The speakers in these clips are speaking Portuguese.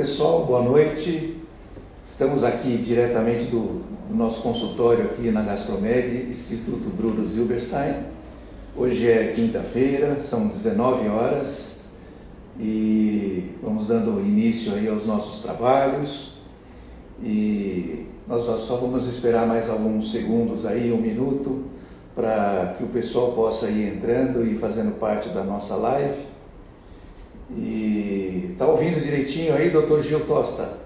pessoal, boa noite. Estamos aqui diretamente do nosso consultório aqui na Gastromed, Instituto Bruno Zilberstein. Hoje é quinta-feira, são 19 horas e vamos dando início aí aos nossos trabalhos. E nós só vamos esperar mais alguns segundos aí, um minuto, para que o pessoal possa ir entrando e fazendo parte da nossa live. E tá ouvindo direitinho aí, Dr. Gil Tosta?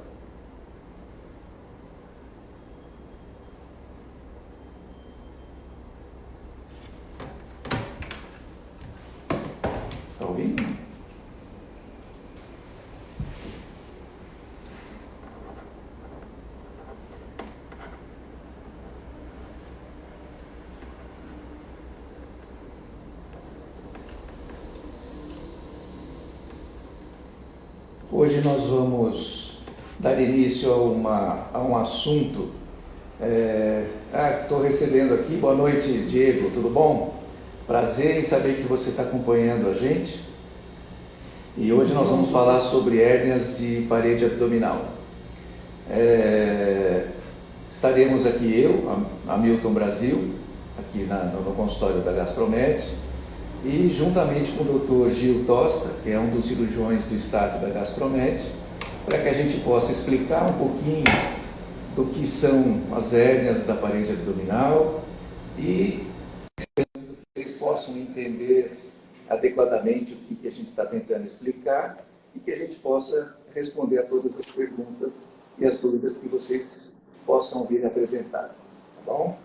Tá ouvindo? Hoje nós vamos dar início a um assunto. Estou recebendo aqui, boa noite, Diego, tudo bom? Prazer em saber que você está acompanhando a gente. E hoje nós vamos falar sobre hérnias de parede abdominal. Estaremos aqui eu, Hamilton Brasil, aqui no consultório da Gastromed, e juntamente com o Dr. Gil Tosta, que é um dos cirurgiões do staff da Gastromed, para que a gente possa explicar um pouquinho do que são as hérnias da parede abdominal e vocês possam entender adequadamente o que a gente está tentando explicar e que a gente possa responder a todas as perguntas e as dúvidas que vocês possam vir apresentar, tá bom?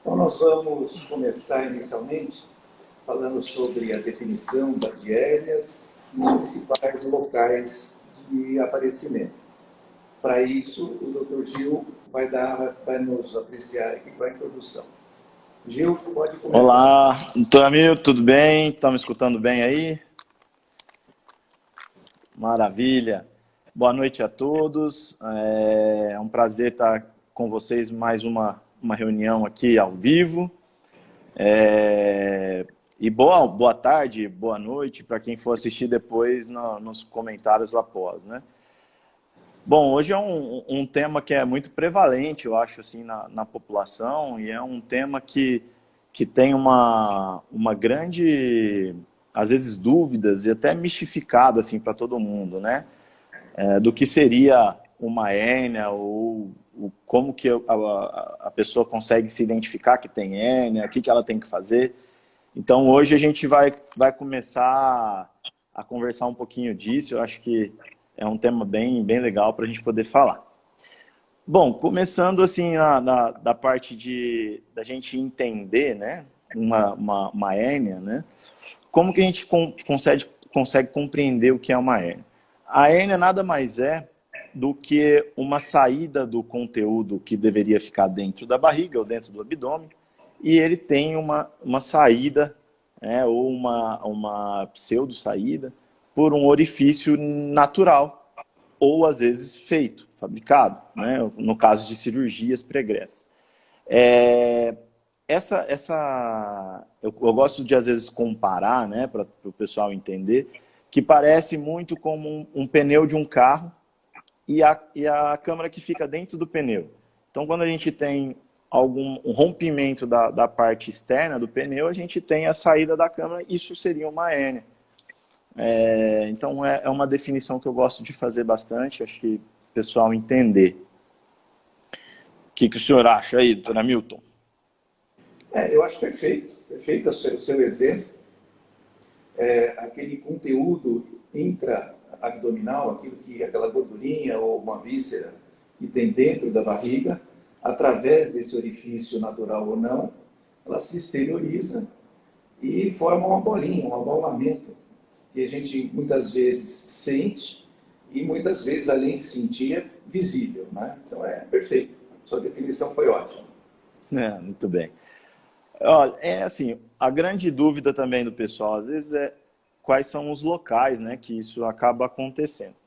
Então nós vamos começar inicialmente falando sobre a definição das hérnias e os principais locais de aparecimento. Para isso, o Dr. Gil vai nos apreciar aqui com a introdução. Gil, pode começar. Olá, doutor Hamilton, tudo bem? Estão me escutando bem aí? Maravilha. Boa noite a todos. É um prazer estar com vocês mais uma reunião aqui ao vivo. E boa tarde, boa noite para quem for assistir depois nos comentários após, né? Bom, hoje é um tema que é muito prevalente, eu acho, assim, na população, e é um tema que tem uma grande, às vezes, dúvidas e até mistificado, assim, para todo mundo, né? Do que seria uma hérnia ou como que a pessoa consegue se identificar que tem hérnia, o que ela tem que fazer. Então, hoje a gente vai começar a conversar um pouquinho disso. Eu acho que é um tema bem legal para a gente poder falar. Bom, começando assim da parte da gente entender, né, uma hérnia, né? Como que a gente consegue compreender o que é uma hérnia? A hérnia nada mais é do que uma saída do conteúdo que deveria ficar dentro da barriga ou dentro do abdômen, e ele tem uma saída, ou uma pseudo-saída, por um orifício natural, ou às vezes feito, fabricado, né? No caso de cirurgias pregressas. Eu gosto de às vezes comparar, né, para o pessoal entender, que parece muito como um pneu de um carro e a câmara que fica dentro do pneu. Então, quando a gente tem um rompimento da parte externa do pneu, a gente tem a saída da câmara, isso seria uma hérnia. Então, é uma definição que eu gosto de fazer bastante, acho que o pessoal entender. O que o senhor acha aí, doutor Hamilton? Eu acho perfeito o seu exemplo. Aquele conteúdo intra-abdominal, aquela gordurinha ou uma víscera que tem dentro da barriga, através desse orifício natural ou não, ela se exterioriza e forma uma bolinha, um abaulamento, que a gente muitas vezes sente e muitas vezes, além de sentir, é visível, né? Então é perfeito. Sua definição foi ótima. Muito bem. Olha, assim, a grande dúvida também do pessoal, às vezes, é quais são os locais, né, que isso acaba acontecendo.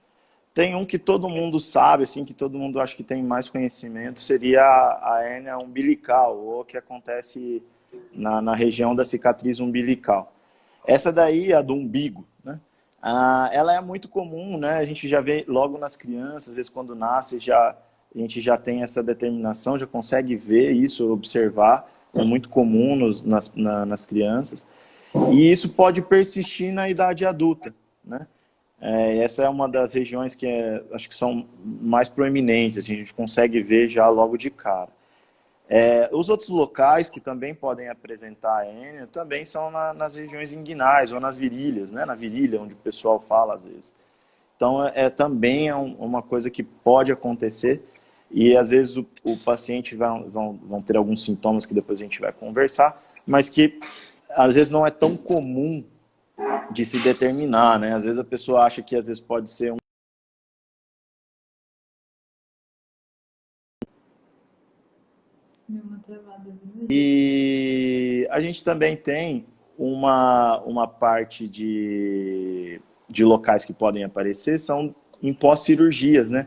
Tem um que todo mundo sabe, assim, que todo mundo acha que tem mais conhecimento, seria a hérnia umbilical, ou que acontece na região da cicatriz umbilical. Essa daí é a do umbigo, né? Ela é muito comum, né? A gente já vê logo nas crianças, às vezes quando nasce, a gente já tem essa determinação, já consegue ver isso, observar. É muito comum nas crianças. E isso pode persistir na idade adulta, né? Essa é uma das regiões que acho que são mais proeminentes, assim, a gente consegue ver já logo de cara. Os outros locais que também podem apresentar a hérnia também são nas regiões inguinais ou nas virilhas, né? Na virilha, onde o pessoal fala às vezes. Então, também é uma coisa que pode acontecer e às vezes o paciente vão ter alguns sintomas que depois a gente vai conversar, mas que às vezes não é tão comum de se determinar, né? Às vezes a pessoa acha que às vezes pode ser Deu uma travada. E a gente também tem uma parte de locais que podem aparecer, são em pós-cirurgias, né?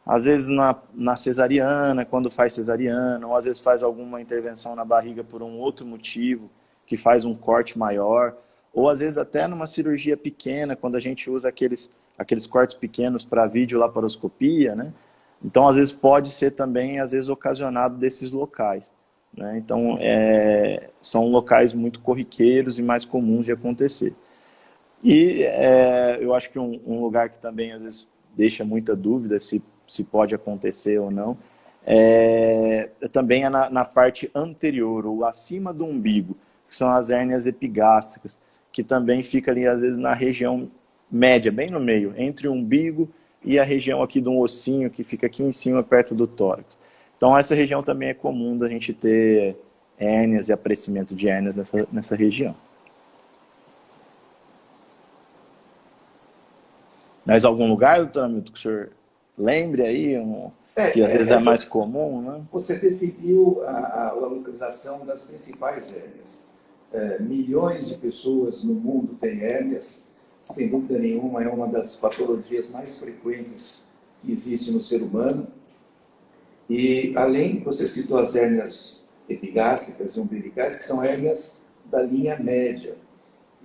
Às vezes na cesariana, quando faz cesariana, ou às vezes faz alguma intervenção na barriga por um outro motivo, que faz um corte maior, ou às vezes até numa cirurgia pequena, quando a gente usa aqueles cortes pequenos para videolaparoscopia, né? Então, às vezes pode ser também, às vezes, ocasionado desses locais, né? Então, são locais muito corriqueiros e mais comuns de acontecer. E eu acho que um lugar que também, às vezes, deixa muita dúvida se pode acontecer ou não, também é na parte anterior, ou acima do umbigo, que são as hérnias epigástricas, que também fica ali, às vezes, na região média, bem no meio, entre o umbigo e a região aqui de um ossinho que fica aqui em cima, perto do tórax. Então, essa região também é comum da gente ter hérnias e aparecimento de hérnias nessa região. Mas algum lugar, doutor Hamilton, que o senhor lembre aí, que às vezes é mais comum, né? Você definiu a localização das principais hérnias. Milhões de pessoas no mundo têm hérnias, sem dúvida nenhuma, é uma das patologias mais frequentes que existe no ser humano. E, além, você citou as hérnias epigástricas e umbilicais, que são hérnias da linha média.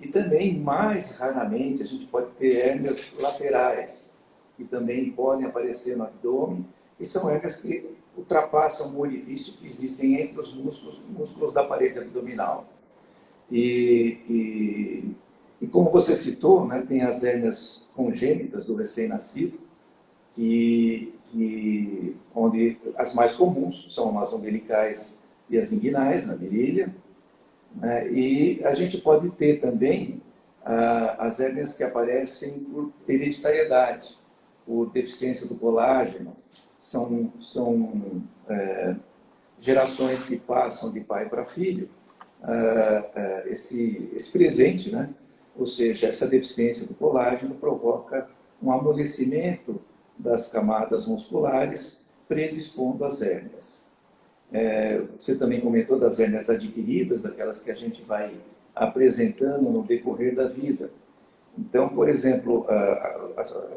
E também, mais raramente, a gente pode ter hérnias laterais, que também podem aparecer no abdômen, e são hérnias que ultrapassam o orifício que existem entre os músculos da parede abdominal. E como você citou, né, tem as hérnias congênitas do recém-nascido, onde as mais comuns são as umbilicais e as inguinais, na virilha, né, e a gente pode ter também as hérnias que aparecem por hereditariedade, por deficiência do colágeno, são gerações que passam de pai para filho, esse presente, né? Ou seja, essa deficiência do colágeno provoca um amolecimento das camadas musculares, predispondo às hérnias. Você também comentou das hérnias adquiridas, aquelas que a gente vai apresentando no decorrer da vida. Então, por exemplo,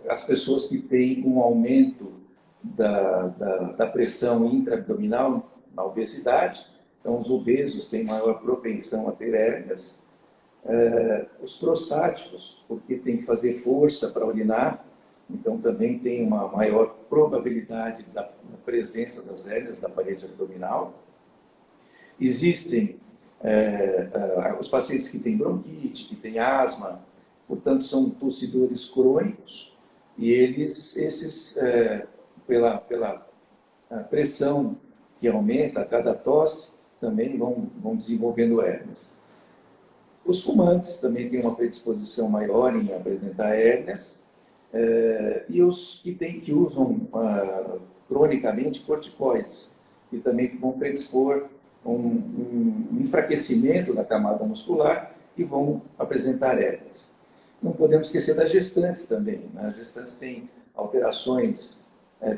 as pessoas que têm um aumento da pressão intraabdominal na obesidade, então os obesos têm maior propensão a ter hérnias. Os prostáticos, porque tem que fazer força para urinar, então também tem uma maior probabilidade da presença das hérnias da parede abdominal. Existem os pacientes que têm bronquite, que têm asma, portanto são tossidores crônicos, e esses pela pressão que aumenta a cada tosse, também vão desenvolvendo hérnias. Os fumantes também têm uma predisposição maior em apresentar hérnias, e os que usam cronicamente corticoides, que também vão predispor um enfraquecimento da camada muscular e vão apresentar hérnias. Não podemos esquecer das gestantes também, né? As gestantes têm alterações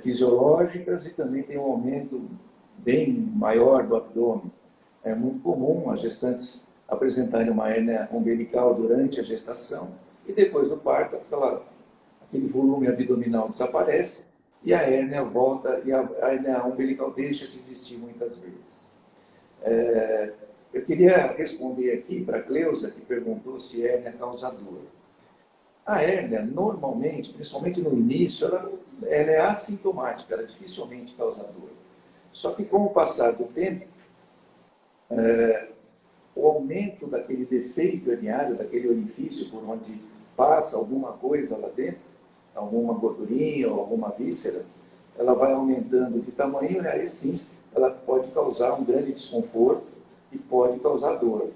fisiológicas e também tem um aumento bem maior do abdômen. É muito comum as gestantes apresentarem uma hérnia umbilical durante a gestação e depois do parto, aquele volume abdominal desaparece e a hérnia volta e a hérnia umbilical deixa de existir muitas vezes. Eu queria responder aqui para a Cleusa, que perguntou se hérnia causa dor. A hérnia, normalmente, principalmente no início, ela é assintomática, ela dificilmente causa dor. Só que com o passar do tempo, o aumento daquele defeito herniário, daquele orifício por onde passa alguma coisa lá dentro, alguma gordurinha ou alguma víscera, ela vai aumentando de tamanho, e aí sim ela pode causar um grande desconforto e pode causar dor.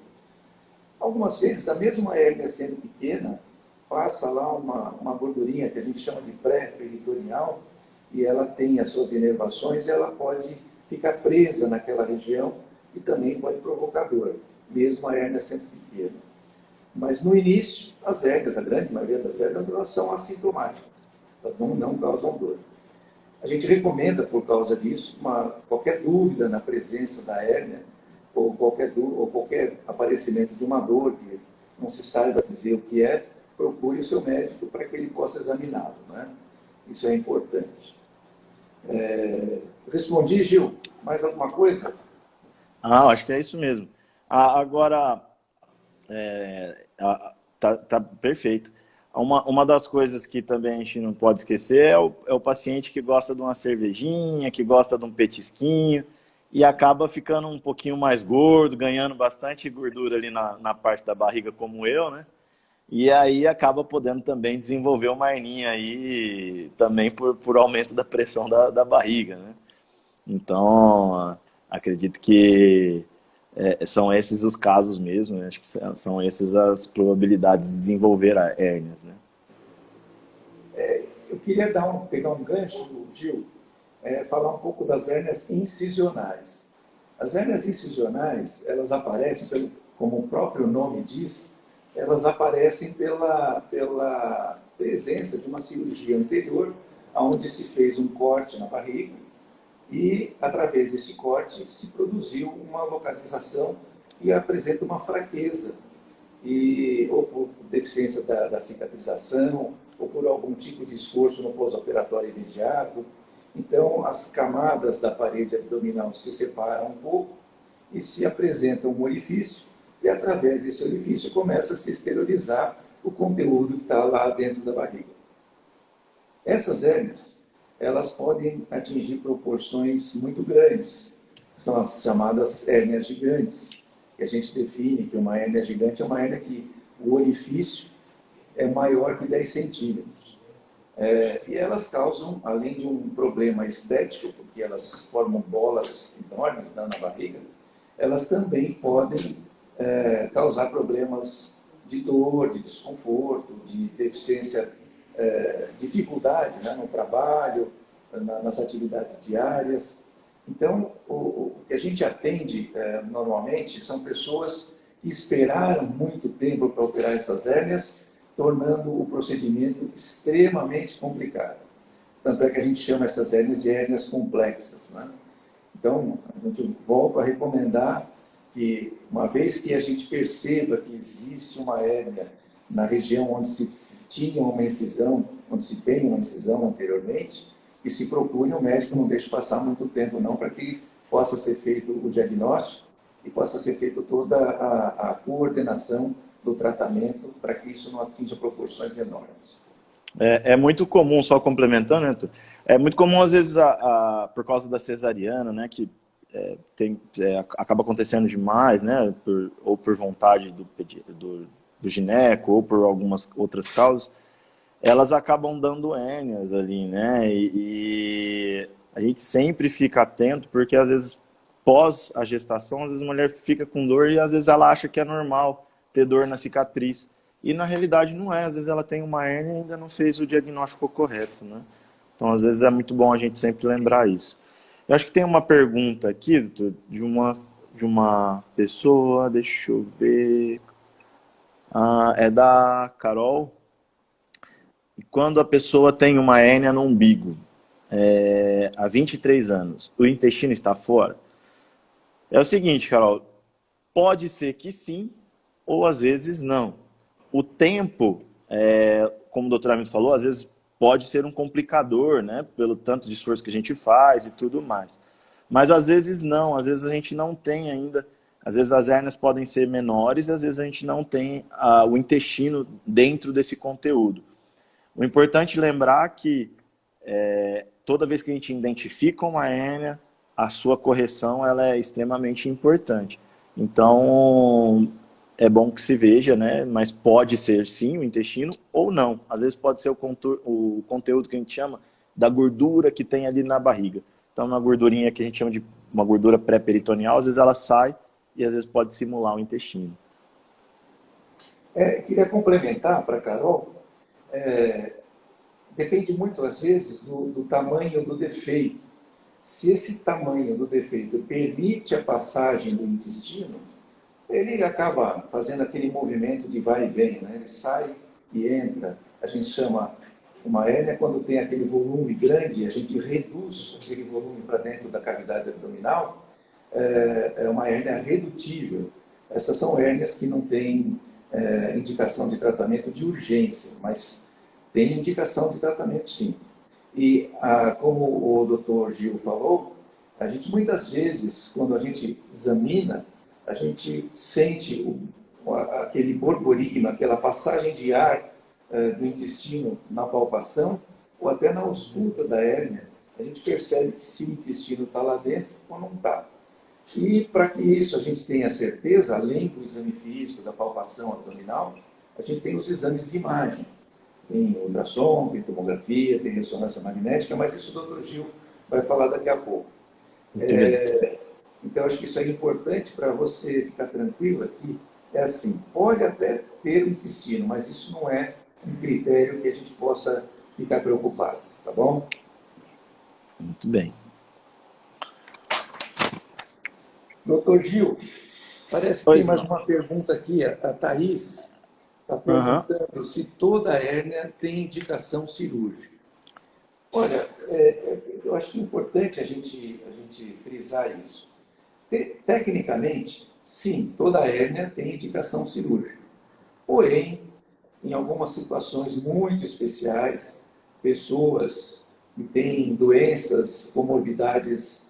Algumas vezes, a mesma hérnia sendo pequena, passa lá uma gordurinha que a gente chama de pré-peritoneal, e ela tem as suas inervações, e ela pode ficar presa naquela região e também pode provocar dor, mesmo a hérnia sendo pequena. Mas no início, as hérnias, a grande maioria das hérnias, elas são assintomáticas, elas não causam dor. A gente recomenda, por causa disso, qualquer dúvida na presença da hérnia, ou qualquer aparecimento de uma dor que não se saiba dizer o que é, procure o seu médico para que ele possa examiná-lo, né? Isso é importante. Respondi, Gil? Mais alguma coisa? Acho que é isso mesmo. Agora, tá perfeito. Uma das coisas que também a gente não pode esquecer é o paciente que gosta de uma cervejinha, que gosta de um petisquinho, e acaba ficando um pouquinho mais gordo, ganhando bastante gordura ali na parte da barriga, como eu, né? E aí acaba podendo também desenvolver uma hernia aí, também por aumento da pressão da barriga, né? Então, acredito que são esses os casos mesmo, né? Acho que são essas as probabilidades de desenvolver hérnias, né? Eu queria pegar um gancho, Gil, falar um pouco das hérnias incisionais. As hérnias incisionais, elas aparecem, como o próprio nome diz, elas aparecem pela presença de uma cirurgia anterior, onde se fez um corte na barriga e, através desse corte, se produziu uma localização que apresenta uma fraqueza, ou por deficiência da cicatrização, ou por algum tipo de esforço no pós-operatório imediato. Então, as camadas da parede abdominal se separam um pouco e se apresenta um orifício, e através desse orifício começa a se exteriorizar o conteúdo que está lá dentro da barriga. Essas hérnias, elas podem atingir proporções muito grandes, são as chamadas hérnias gigantes, que a gente define que uma hérnia gigante é uma hérnia que o orifício é maior que 10 centímetros. E elas causam, além de um problema estético, porque elas formam bolas enormes na barriga, elas também podem causar problemas de dor, de desconforto, de deficiência, dificuldade, né, no trabalho, nas atividades diárias. Então, o que a gente atende normalmente são pessoas que esperaram muito tempo para operar essas hérnias, tornando o procedimento extremamente complicado. Tanto é que a gente chama essas hérnias de hérnias complexas, né? Então, a gente volta a recomendar que, uma vez que a gente perceba que existe uma hérnia na região onde se tinha uma incisão, onde se tem uma incisão anteriormente, que se procure um médico, não deixe passar muito tempo não, para que possa ser feito o diagnóstico e possa ser feita toda a coordenação do tratamento para que isso não atinja proporções enormes. É muito comum, só complementando, né, é muito comum às vezes por causa da cesariana, né, que acaba acontecendo demais, né, ou por vontade do gineco ou por algumas outras causas, elas acabam dando hérnias ali, né, e a gente sempre fica atento, porque às vezes pós a gestação, às vezes a mulher fica com dor e às vezes ela acha que é normal ter dor na cicatriz. E na realidade não é, às vezes ela tem uma hérnia e ainda não fez o diagnóstico correto, né? Então às vezes é muito bom a gente sempre lembrar isso. Eu acho que tem uma pergunta aqui, doutor, de uma pessoa, deixa eu ver, é da Carol. Quando a pessoa tem uma hérnia no umbigo, há 23 anos, o intestino está fora? É o seguinte, Carol, pode ser que sim, ou às vezes não. O tempo, como o doutor Hamilton falou, às vezes pode ser um complicador, né? Pelo tanto de esforço que a gente faz e tudo mais. Mas às vezes não, às vezes a gente não tem ainda Às vezes as hérnias podem ser menores e às vezes a gente não tem o intestino dentro desse conteúdo. O importante é lembrar que toda vez que a gente identifica uma hérnia, a sua correção ela é extremamente importante. Então, é bom que se veja, né? Mas pode ser sim o intestino ou não. Às vezes pode ser o conteúdo que a gente chama da gordura que tem ali na barriga. Então, uma gordurinha que a gente chama de uma gordura pré-peritoneal, às vezes ela sai e às vezes pode simular o intestino. Queria complementar para a Carol, depende muito, às vezes, do tamanho do defeito. Se esse tamanho do defeito permite a passagem do intestino, ele acaba fazendo aquele movimento de vai e vem, né? Ele sai e entra. A gente chama uma hérnia quando tem aquele volume grande, a gente reduz aquele volume para dentro da cavidade abdominal, é uma hérnia redutível. Essas são hérnias que não têm indicação de tratamento de urgência, mas tem indicação de tratamento sim. E como o Dr. Gil falou, a gente muitas vezes, quando a gente examina, a gente sente aquele borborigma, aquela passagem de ar do intestino na palpação, ou até na ausculta da hérnia. A gente percebe que se o intestino está lá dentro ou não está. E para que isso a gente tenha certeza, além do exame físico, da palpação abdominal, a gente tem os exames de imagem. Tem ultrassom, tem tomografia, tem ressonância magnética, mas isso o Dr. Gil vai falar daqui a pouco. Então, acho que isso é importante para você ficar tranquilo aqui. É assim, pode até ter o intestino, mas isso não é um critério que a gente possa ficar preocupado, tá bom? Muito bem. Doutor Gil, parece que Pois tem mais não. uma pergunta aqui. A Thaís está perguntando se toda hérnia tem indicação cirúrgica. Olha, eu acho que é importante a gente frisar isso. Tecnicamente, sim, toda hérnia tem indicação cirúrgica. Porém, em algumas situações muito especiais, pessoas que têm doenças, comorbidades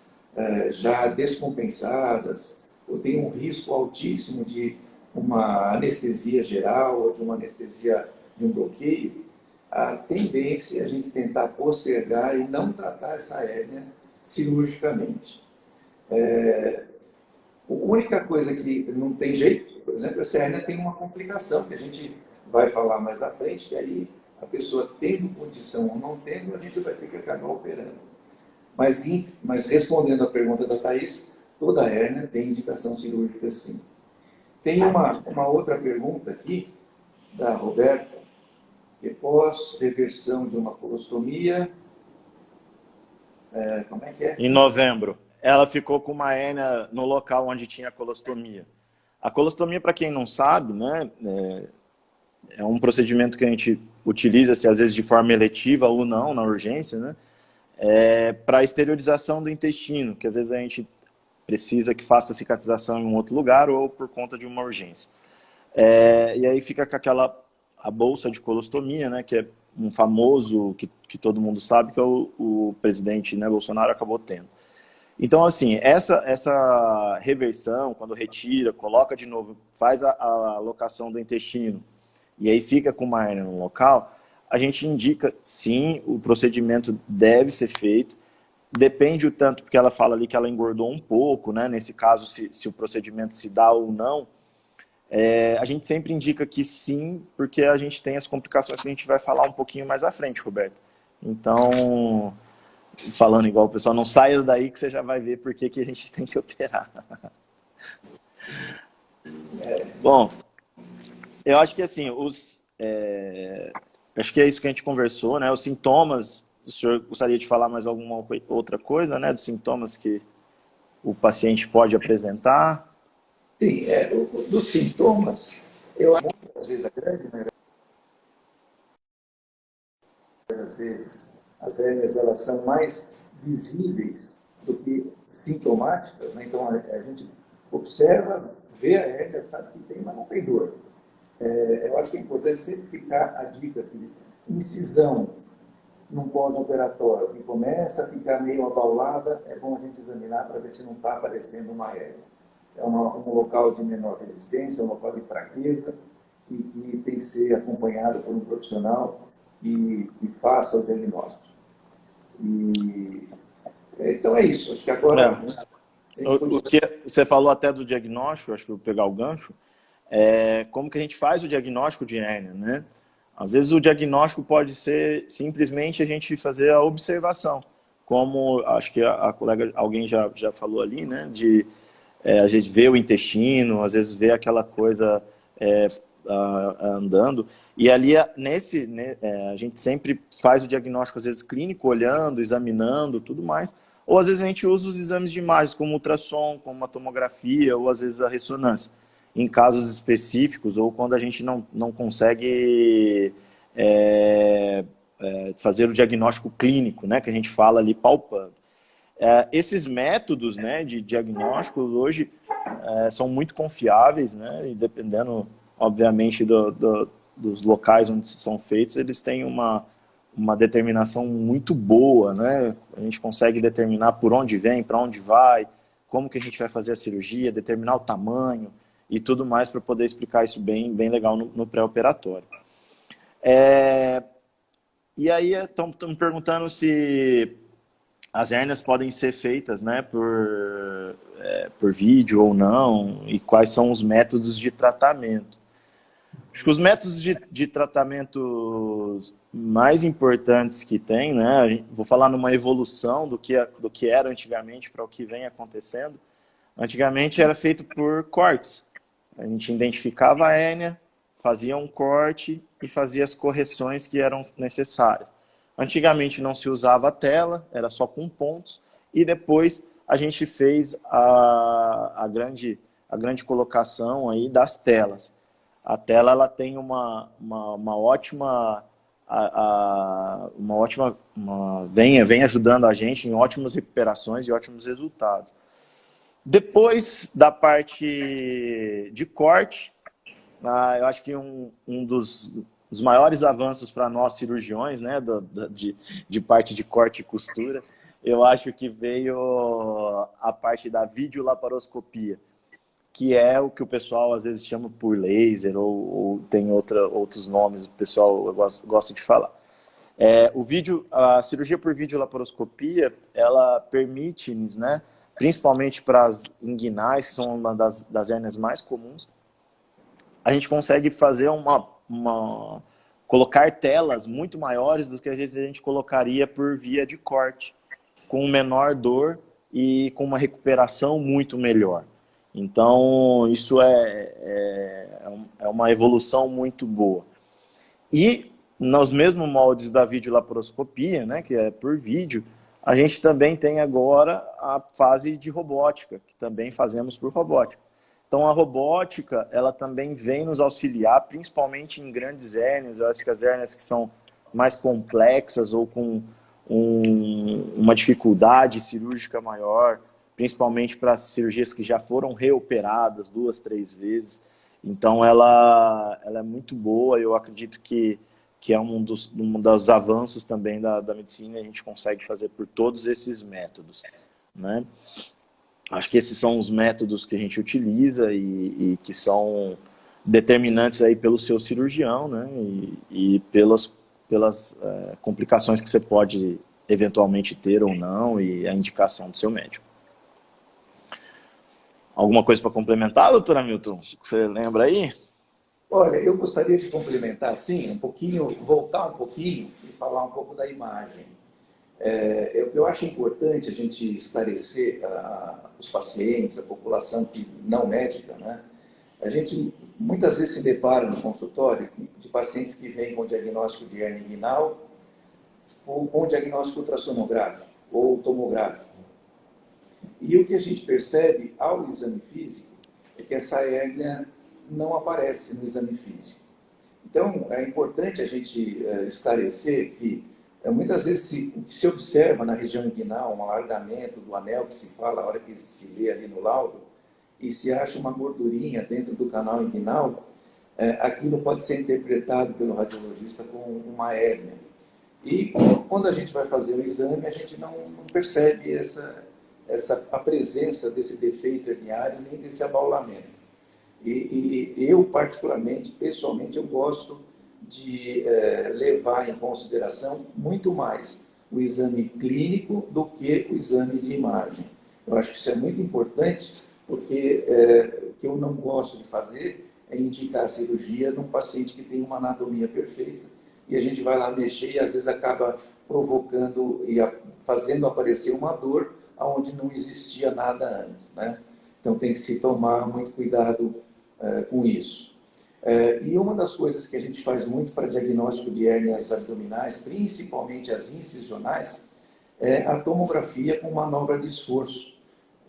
já descompensadas, ou têm um risco altíssimo de uma anestesia geral ou de uma anestesia de um bloqueio, a tendência é a gente tentar postergar e não tratar essa hérnia cirurgicamente. A única coisa que não tem jeito, por exemplo, essa hérnia tem uma complicação, que a gente vai falar mais à frente, que aí a pessoa tendo condição ou não tendo, a gente vai ter que acabar operando. Mas respondendo à pergunta da Thaís, toda hérnia tem indicação cirúrgica sim. Tem uma outra pergunta aqui, da Roberta, que pós-reversão de uma colostomia, como é que é? Em novembro, ela ficou com uma hérnia no local onde tinha colostomia. A colostomia, para quem não sabe, né, é um procedimento que a gente utiliza, às vezes de forma eletiva ou não, na urgência, né, para a exteriorização do intestino, que às vezes a gente precisa que faça cicatrização em um outro lugar ou por conta de uma urgência. E aí fica com a bolsa de colostomia, né, que é um famoso, que todo mundo sabe, que é o presidente, né, Bolsonaro acabou tendo. Então, assim, essa reversão, quando retira, coloca de novo, faz a alocação do intestino, e aí fica com uma hérnia no local, a gente indica, sim, o procedimento deve ser feito, depende o tanto, porque ela fala ali que ela engordou um pouco, né, nesse caso, se o procedimento se dá ou não, a gente sempre indica que sim, porque a gente tem as complicações que a gente vai falar um pouquinho mais à frente, Roberto. Então, falando igual o pessoal, não saia daí que você já vai ver por que a gente tem que operar. Bom, eu acho que assim, acho que é isso que a gente conversou, né? Os sintomas, o senhor gostaria de falar mais alguma outra coisa, né? Dos sintomas que o paciente pode apresentar? Sim, dos sintomas, eu acho que muitas vezes a grande maioria das vezes as hérnias elas são mais visíveis do que sintomáticas, né? Então a gente observa, vê a hérnia, sabe que tem, mas não tem dor. Eu acho que é importante sempre ficar a dica aqui, incisão num pós-operatório que começa a ficar meio abaulada, é bom a gente examinar para ver se não está aparecendo uma hérnia. é um local de menor resistência, um local de fraqueza, e que tem que ser acompanhado por um profissional que faça o diagnóstico. E, então é isso, acho que agora... Né, o que você falou até do diagnóstico, acho que eu vou pegar o gancho, como que a gente faz o diagnóstico de hérnia, né? Às vezes o diagnóstico pode ser simplesmente a gente fazer a observação, como acho que a colega, alguém já falou ali, né? A gente vê o intestino, às vezes vê aquela coisa andando, e ali a gente sempre faz o diagnóstico, às vezes clínico, olhando, examinando, tudo mais, ou às vezes a gente usa os exames de imagens, como ultrassom, como uma tomografia, ou às vezes a ressonância, em casos específicos, ou quando a gente não consegue fazer o diagnóstico clínico, né, que a gente fala ali palpando. Esses métodos, né, de diagnósticos hoje são muito confiáveis, né, e dependendo, obviamente, dos locais onde são feitos, eles têm uma determinação muito boa, né? A gente consegue determinar por onde vem, para onde vai, como que a gente vai fazer a cirurgia, determinar o tamanho e tudo mais para poder explicar isso bem legal no pré-operatório. E aí estão me perguntando se as hérnias podem ser feitas, né, por vídeo ou não, e quais são os métodos de tratamento. Acho que os métodos de tratamento mais importantes que tem, né, vou falar numa evolução do que era antigamente para o que vem acontecendo. Antigamente era feito por cortes. A gente identificava a hérnia, fazia um corte e fazia as correções que eram necessárias. Antigamente não se usava a tela, era só com pontos, e depois a gente fez a grande colocação aí das telas. A tela ela tem uma ótima vem ajudando a gente em ótimas recuperações e ótimos resultados. Depois da parte de corte, eu acho que um dos maiores avanços para nós cirurgiões, né, de parte de corte e costura, eu acho que veio a parte da videolaparoscopia, que é o que o pessoal às vezes chama por laser ou tem outros nomes, o pessoal gosta de falar. A cirurgia por videolaparoscopia, ela permite-nos, né, principalmente para as inguinais, que são uma das hérnias mais comuns, a gente consegue fazer colocar telas muito maiores do que às vezes a gente colocaria por via de corte, com menor dor e com uma recuperação muito melhor. Então, isso é uma evolução muito boa. E nos mesmos moldes da videolaparoscopia, né, que é por vídeo, a gente também tem agora a fase de robótica, que também fazemos por robótica. Então, a robótica, ela também vem nos auxiliar, principalmente em grandes hérnias. Eu acho que as hérnias que são mais complexas ou com uma dificuldade cirúrgica maior, principalmente para cirurgias que já foram reoperadas 2, 3 vezes. Então, ela é muito boa. Eu acredito que é um dos avanços também da medicina. A gente consegue fazer por todos esses métodos, né? Acho que esses são os métodos que a gente utiliza e que são determinantes aí pelo seu cirurgião, né? E pelas complicações que você pode eventualmente ter ou não e a indicação do seu médico. Alguma coisa para complementar, doutor Hamilton? Você lembra aí? Olha, eu gostaria de complementar, sim, voltar um pouquinho e falar um pouco da imagem. Eu acho importante a gente esclarecer os pacientes, a população não médica, né? A gente muitas vezes se depara no consultório de pacientes que vêm com diagnóstico de hérnia inguinal ou com diagnóstico ultrassonográfico ou tomográfico. E o que a gente percebe ao exame físico é que essa hérnia não aparece no exame físico. Então, é importante a gente esclarecer que muitas vezes se observa na região inguinal um alargamento do anel, que se fala a hora que se lê ali no laudo, e se acha uma gordurinha dentro do canal inguinal, aquilo pode ser interpretado pelo radiologista como uma hérnia. E quando a gente vai fazer o exame, a gente não percebe a presença desse defeito herniário nem desse abaulamento. E eu, particularmente, pessoalmente, eu gosto de levar em consideração muito mais o exame clínico do que o exame de imagem. Eu acho que isso é muito importante, porque o que eu não gosto de fazer é indicar a cirurgia num paciente que tem uma anatomia perfeita, e a gente vai lá mexer e às vezes acaba provocando e fazendo aparecer uma dor onde não existia nada antes, né? Então tem que se tomar muito cuidado com isso. E uma das coisas que a gente faz muito para diagnóstico de hérnias abdominais, principalmente as incisionais, é a tomografia com manobra de esforço.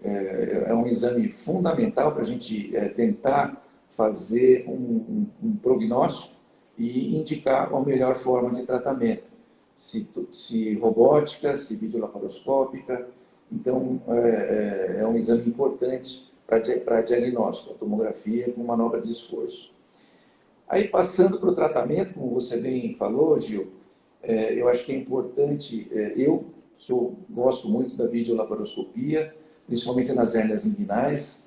É um exame fundamental para a gente tentar fazer um prognóstico e indicar a melhor forma de tratamento. Se robótica, se videolaparoscópica. Então, é um exame importante para diagnóstico, a tomografia com manobra de esforço. Aí, passando para o tratamento, como você bem falou, Gil, eu acho que é importante, gosto muito da videolaparoscopia, principalmente nas hérnias inguinais,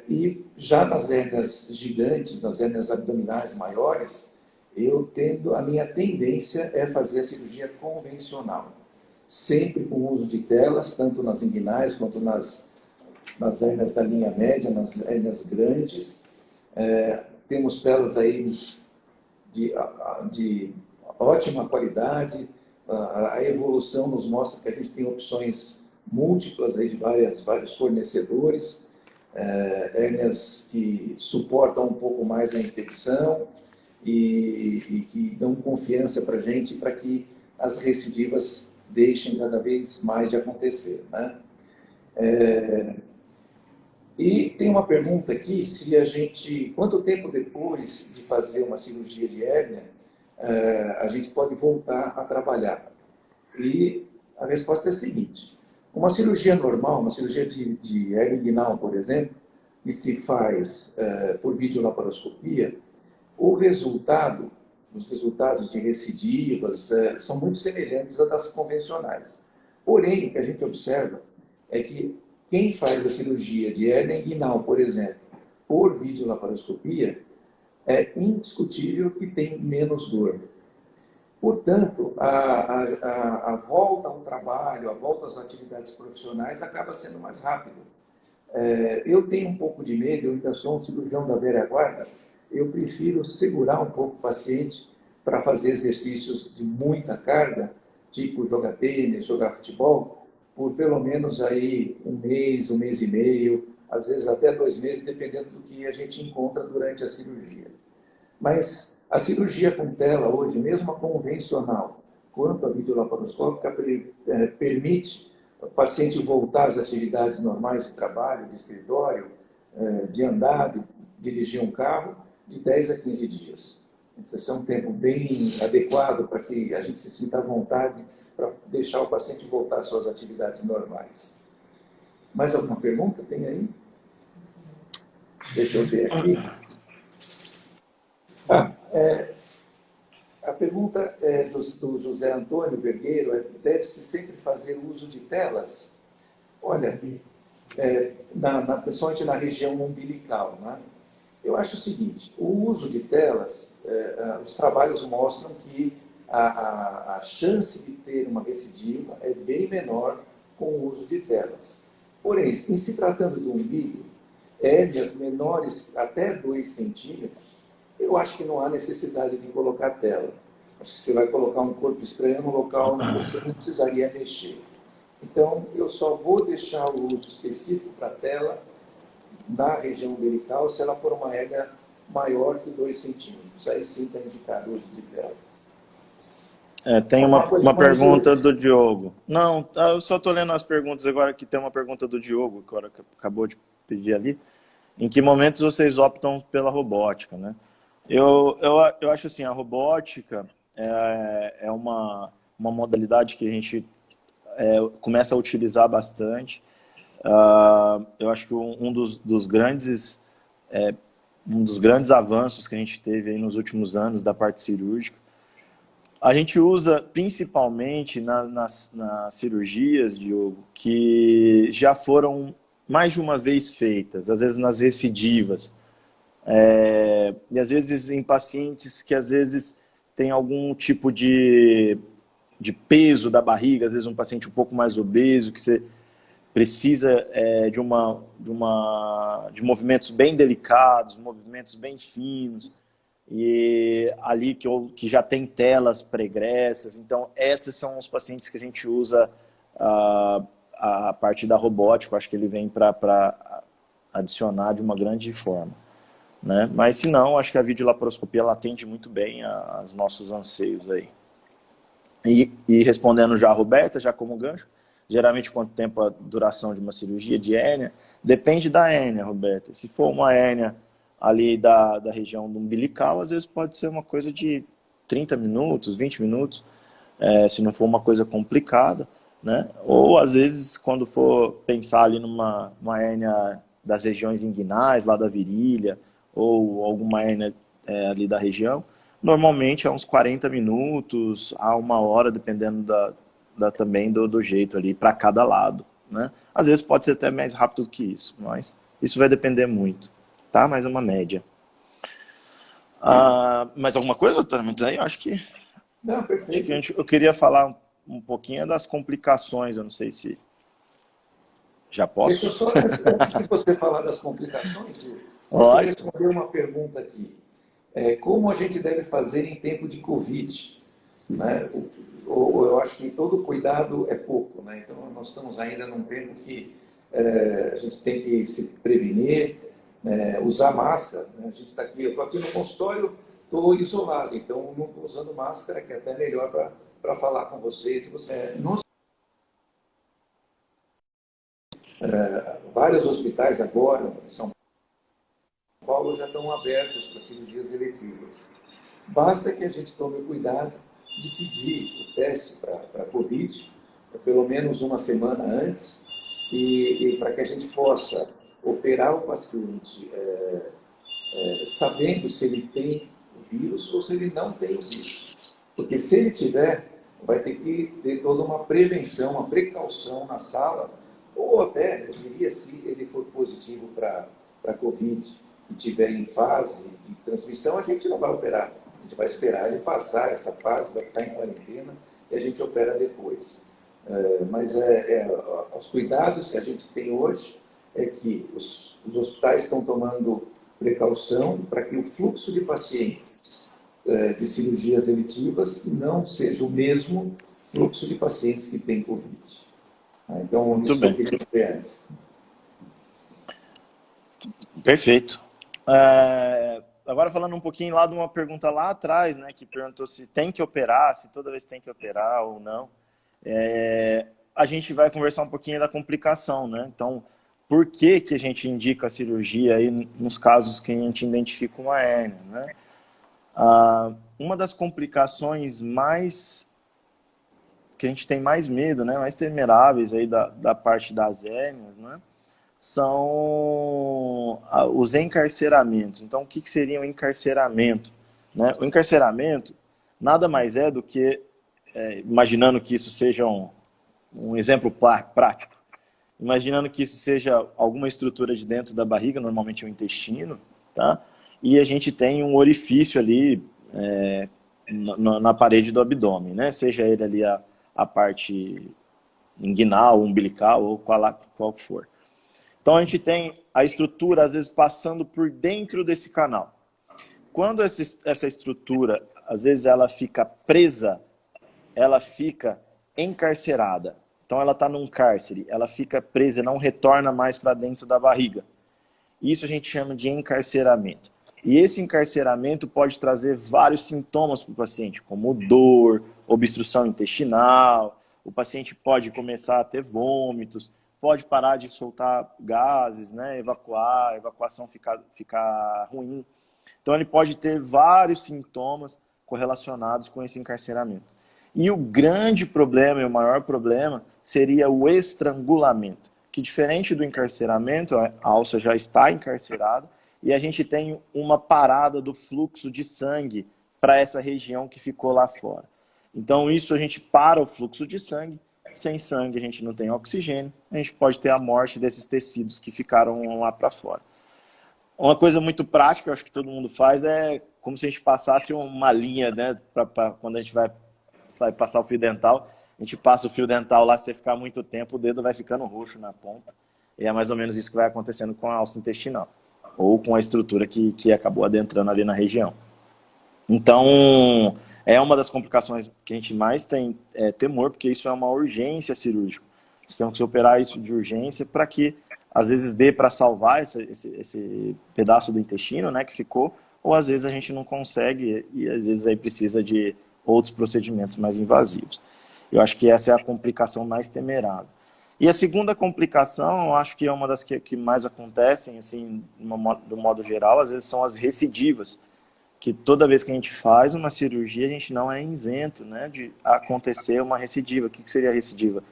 e já nas hérnias gigantes, nas hérnias abdominais maiores, a minha tendência é fazer a cirurgia convencional, sempre com o uso de telas, tanto nas inguinais quanto nas hérnias da linha média, nas hérnias grandes. Temos telas aí de ótima qualidade, a evolução nos mostra que a gente tem opções múltiplas aí de vários fornecedores, hérnias que suportam um pouco mais a infecção e que dão confiança para a gente para que as recidivas deixem cada vez mais de acontecer, né? E tem uma pergunta aqui, quanto tempo depois de fazer uma cirurgia de hérnia, a gente pode voltar a trabalhar? E a resposta é a seguinte: uma cirurgia normal, uma cirurgia de hérnia inguinal, por exemplo, que se faz por videolaparoscopia, os resultados de recidivas são muito semelhantes a das convencionais. Porém, o que a gente observa é que quem faz a cirurgia de hérnia inguinal, por exemplo, por videolaparoscopia, é indiscutível que tem menos dor. Portanto, a volta ao trabalho, a volta às atividades profissionais acaba sendo mais rápida. Eu tenho um pouco de medo, eu ainda sou um cirurgião da velha guarda, eu prefiro segurar um pouco o paciente para fazer exercícios de muita carga, tipo jogar tênis, jogar futebol, por pelo menos aí um mês e meio, às vezes até 2 meses, dependendo do que a gente encontra durante a cirurgia. Mas a cirurgia com tela hoje, mesmo a convencional, quanto a videolaparoscópica, permite o paciente voltar às atividades normais de trabalho, de escritório, de andar, de dirigir um carro, de 10 a 15 dias. Esse é um tempo bem adequado para que a gente se sinta à vontade para deixar o paciente voltar às suas atividades normais. Mais alguma pergunta tem aí? Deixa eu ver aqui. A pergunta é do José Antônio Vergueiro: deve-se sempre fazer uso de telas? Olha, principalmente na região umbilical, né? Eu acho o seguinte: o uso de telas, os trabalhos mostram que a chance de ter uma recidiva é bem menor com o uso de telas. Porém, em se tratando do umbigo, hérnias menores até 2 centímetros, eu acho que não há necessidade de colocar tela. Acho que você vai colocar um corpo estranho no local onde você não precisaria mexer. Então, eu só vou deixar o uso específico para tela na região umbilical se ela for uma hérnia maior que 2 centímetros. Aí sim está indicado o uso de tela. Tem uma pergunta do Diogo. Não, eu só estou lendo as perguntas agora, que tem uma pergunta do Diogo, que agora acabou de pedir ali. Em que momentos vocês optam pela robótica, né? Eu acho assim, a robótica é uma modalidade que a gente começa a utilizar bastante. Eu acho que um dos grandes avanços que a gente teve aí nos últimos anos da parte cirúrgica. A gente usa principalmente nas cirurgias, Diogo, que já foram mais de uma vez feitas, às vezes nas recidivas. E às vezes em pacientes que às vezes tem algum tipo de peso da barriga, às vezes um paciente um pouco mais obeso, que você precisa de movimentos bem delicados, movimentos bem finos, e ali que já tem telas pregressas. Então, esses são os pacientes que a gente usa a parte da robótica. Eu acho que ele vem para adicionar de uma grande forma, né? Mas se não, acho que a videolaparoscopia ela atende muito bem aos nossos anseios aí. E respondendo já a Roberta, já como gancho, geralmente quanto tempo a duração de uma cirurgia de hérnia? Depende da hérnia, Roberta. Se for uma hérnia ali da região do umbilical, às vezes pode ser uma coisa de 30 minutos, 20 minutos, se não for uma coisa complicada, né? Ou às vezes quando for pensar ali numa hérnia das regiões inguinais, lá da virilha, ou alguma hérnia ali da região, normalmente é uns 40 minutos a 1 hora, dependendo também do jeito ali para cada lado, né? Às vezes pode ser até mais rápido do que isso, mas isso vai depender muito, tá? Mais uma média. Mais alguma coisa, doutora? Aí eu acho que... Não, perfeito. Acho que eu queria falar um pouquinho das complicações, eu não sei se já posso. Deixa eu só, antes de você falar das complicações, deixa eu responder uma pergunta aqui. Como a gente deve fazer em tempo de Covid? Né? Eu acho que todo cuidado é pouco, né? Então, nós estamos ainda num tempo que a gente tem que se prevenir, usar máscara, né? A gente está aqui, eu estou aqui no consultório, estou isolado, então não estou usando máscara, que é até melhor para falar com vocês. Vários hospitais agora, em São Paulo, já estão abertos para cirurgias eletivas. Basta que a gente tome o cuidado de pedir o teste para Covid, pelo menos uma semana antes, e para que a gente possa operar o paciente sabendo se ele tem o vírus ou se ele não tem o vírus. Porque se ele tiver, vai ter que ter toda uma prevenção, uma precaução na sala, ou até, eu diria, se ele for positivo para Covid e tiver em fase de transmissão, a gente não vai operar. A gente vai esperar ele passar essa fase, vai ficar em quarentena e a gente opera depois. Mas os cuidados que a gente tem hoje é que os hospitais estão tomando precaução para que o fluxo de pacientes de cirurgias eletivas não seja o mesmo fluxo de pacientes que têm Covid. Então, isso que eu queria dizer antes. Perfeito. Agora falando um pouquinho lá de uma pergunta lá atrás, né, que perguntou se tem que operar, se toda vez tem que operar ou não. A gente vai conversar um pouquinho da complicação, né? Então, por que a gente indica a cirurgia aí nos casos que a gente identifica uma hérnia, né? Uma das complicações que a gente tem mais medo, né, mais temeráveis aí da parte das hérnias, né, são os encarceramentos. Então, o que seria um encarceramento? Né? O encarceramento nada mais é do que, imaginando que isso seja um exemplo prático, imaginando que isso seja alguma estrutura de dentro da barriga, normalmente o intestino, tá? E a gente tem um orifício ali na parede do abdômen, né? Seja ele ali a parte inguinal, umbilical ou qual que for. Então a gente tem a estrutura às vezes passando por dentro desse canal. Quando essa estrutura, às vezes ela fica presa, ela fica encarcerada. Então ela está num cárcere, ela fica presa, não retorna mais para dentro da barriga. Isso a gente chama de encarceramento. E esse encarceramento pode trazer vários sintomas para o paciente, como dor, obstrução intestinal, o paciente pode começar a ter vômitos, pode parar de soltar gases, né, a evacuação ficar ruim. Então ele pode ter vários sintomas correlacionados com esse encarceramento. E o grande problema, e o maior problema, seria o estrangulamento, que diferente do encarceramento, a alça já está encarcerada, e a gente tem uma parada do fluxo de sangue para essa região que ficou lá fora. Então, isso a gente para o fluxo de sangue. Sem sangue, a gente não tem oxigênio. A gente pode ter a morte desses tecidos que ficaram lá para fora. Uma coisa muito prática, eu acho que todo mundo faz, é como se a gente passasse uma linha, né? Quando a gente vai passar o fio dental, a gente passa o fio dental lá, se você ficar muito tempo, o dedo vai ficando roxo na ponta. E é mais ou menos isso que vai acontecendo com a alça intestinal. Ou com a estrutura que acabou adentrando ali na região. Então, é uma das complicações que a gente mais tem temor, porque isso é uma urgência cirúrgica. Nós temos que operar isso de urgência para que, às vezes, dê para salvar esse pedaço do intestino, né, que ficou, ou às vezes a gente não consegue e às vezes aí precisa de outros procedimentos mais invasivos. Eu acho que essa é a complicação mais temerável. E a segunda complicação, eu acho que é uma das que mais acontecem, assim, do modo geral, às vezes são as recidivas, que toda vez que a gente faz uma cirurgia, a gente não é isento, né, de acontecer uma recidiva. O que seria a recidiva?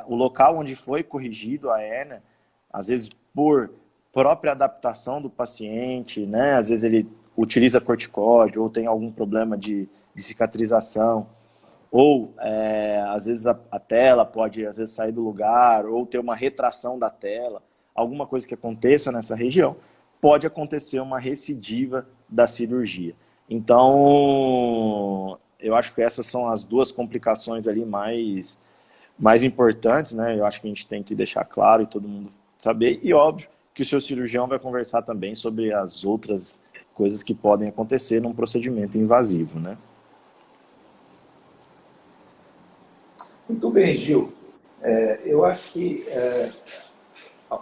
O local onde foi corrigido a hérnia, às vezes por própria adaptação do paciente, né, às vezes ele utiliza corticóide ou tem algum problema de cicatrização, ou às vezes a tela pode às vezes sair do lugar, ou ter uma retração da tela, alguma coisa que aconteça nessa região, pode acontecer uma recidiva da cirurgia. Então, eu acho que essas são as duas complicações ali mais importantes, né? Eu acho que a gente tem que deixar claro e todo mundo saber, e óbvio que o seu cirurgião vai conversar também sobre as outras coisas que podem acontecer num procedimento invasivo, né? Muito bem, Gil. Eu acho que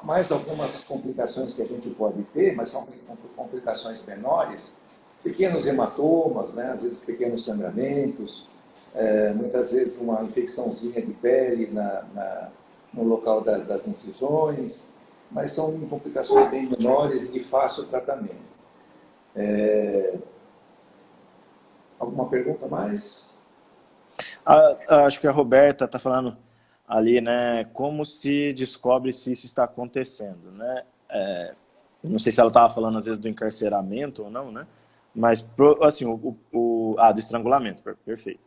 mais algumas complicações que a gente pode ter, mas são complicações menores, pequenos hematomas, né? Às vezes pequenos sangramentos, muitas vezes uma infecçãozinha de pele no local das incisões, mas são complicações bem menores e de fácil tratamento. Alguma pergunta mais? Acho que a Roberta está falando ali, né, como se descobre se isso está acontecendo, né? Não sei se ela estava falando às vezes do encarceramento ou não, né? Mas assim, do estrangulamento, perfeito.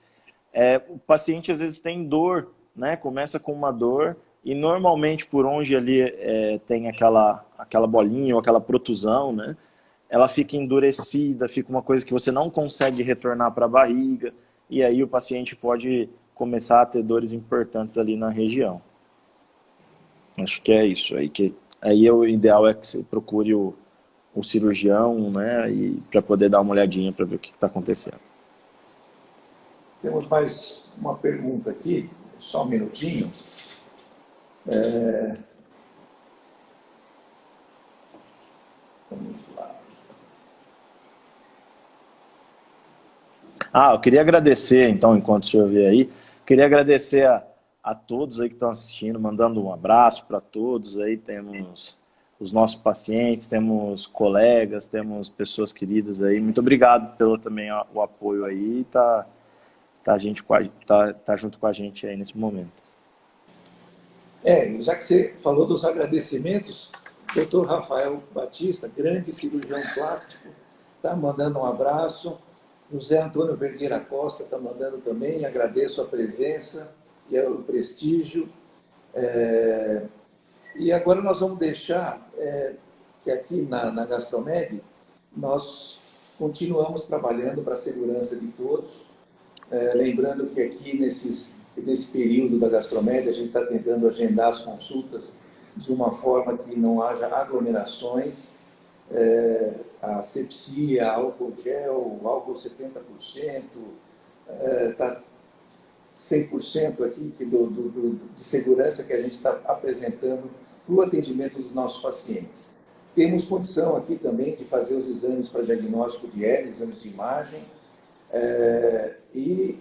O paciente às vezes tem dor, né? Começa com uma dor e normalmente por onde ali tem aquela bolinha ou aquela protusão, né? Ela fica endurecida, fica uma coisa que você não consegue retornar para a barriga, e aí o paciente pode começar a ter dores importantes ali na região. Acho que é isso. Aí o ideal é que você procure o cirurgião, né, e para poder dar uma olhadinha para ver o que está acontecendo. Temos mais uma pergunta aqui, só um minutinho. Vamos lá. Eu queria agradecer, então, enquanto o senhor vê aí, queria agradecer a todos aí que estão assistindo, mandando um abraço para todos aí, temos os nossos pacientes, temos colegas, temos pessoas queridas aí, muito obrigado pelo também o apoio aí, tá junto com a gente aí nesse momento. Já que você falou dos agradecimentos, o Dr. Rafael Batista, grande cirurgião plástico, está mandando um abraço. José Antônio Vergueira Costa está mandando também, agradeço a presença e o prestígio. E agora nós vamos deixar que aqui na Gastromed nós continuamos trabalhando para a segurança de todos. Lembrando que aqui nesse período da Gastromed a gente está tentando agendar as consultas de uma forma que não haja aglomerações. A asepsia, álcool gel, álcool 70%, está 100% aqui de segurança que a gente está apresentando para o atendimento dos nossos pacientes. Temos condição aqui também de fazer os exames para diagnóstico de hérnia, exames de imagem, e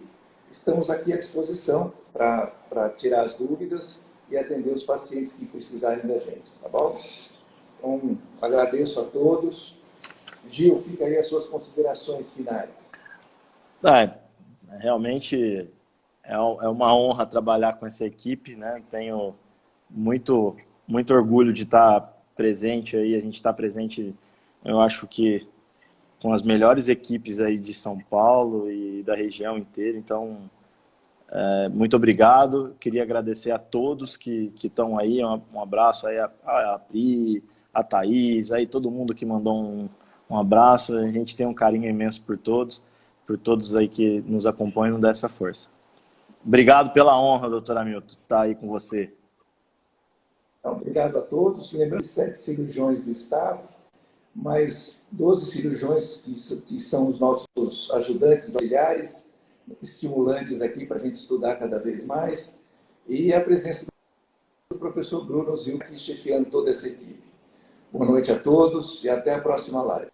estamos aqui à disposição para tirar as dúvidas e atender os pacientes que precisarem da gente, tá bom? Então, agradeço a todos. Gil, fica aí as suas considerações finais. Realmente é uma honra trabalhar com essa equipe, né? Tenho muito orgulho de estar presente aí, a gente está presente, eu acho que com as melhores equipes aí de São Paulo e da região inteira. Então, muito obrigado. Queria agradecer a todos que estão aí. Um abraço aí a Pri, a Thaís, aí todo mundo que mandou um abraço. A gente tem um carinho imenso por todos aí que nos acompanham dessa força. Obrigado pela honra, doutor Hamilton, estar aí com você. Então, obrigado a todos. Lembrando 7 cirurgiões do staff, mais 12 cirurgiões que são os nossos ajudantes auxiliares, estimulantes aqui para a gente estudar cada vez mais, e a presença do professor Bruno Zil, que chefiando toda essa equipe. Boa noite a todos e até a próxima live.